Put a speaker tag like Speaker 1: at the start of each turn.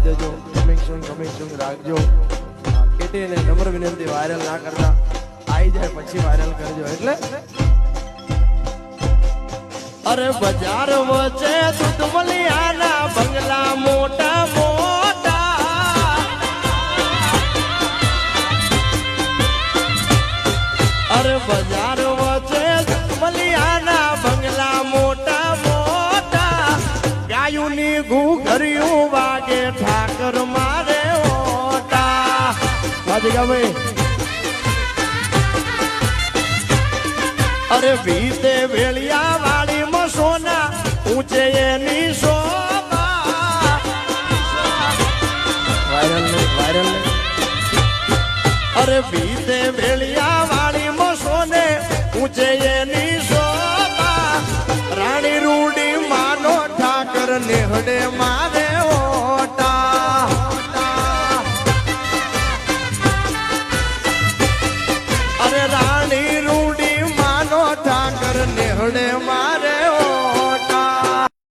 Speaker 1: દેજો, કમિંગ સૂન રાખજો. કેટીને નમ્ર વિનંતી વાયરલ ના કરતા, આવી જાય પછી વાયરલ કરજો. એટલે અરે બજાર વચ્ચે દૂધમલિયાના બંગલા મોટા મોટા, અરે બજાર વચ્ચે દૂધમલિયાના બંગલા મોટા મોટા, ગાયુની ઘૂઘરિયું વાગે ઠાકર મારે ઓટા. વાજેગા ભાઈ. અરે ભીતે વેળિયા વાળી સોના ઊંચે એની શોભા. વાયરલ અરે ભીતે વેળિયા વાળી સોને ઊંચે એની શોભા. રાણી રૂડી માનો ઠાકર નેહડે મારે ઓટા. અરે રાણી રૂડી માનો ઠાકર નેહડે મારે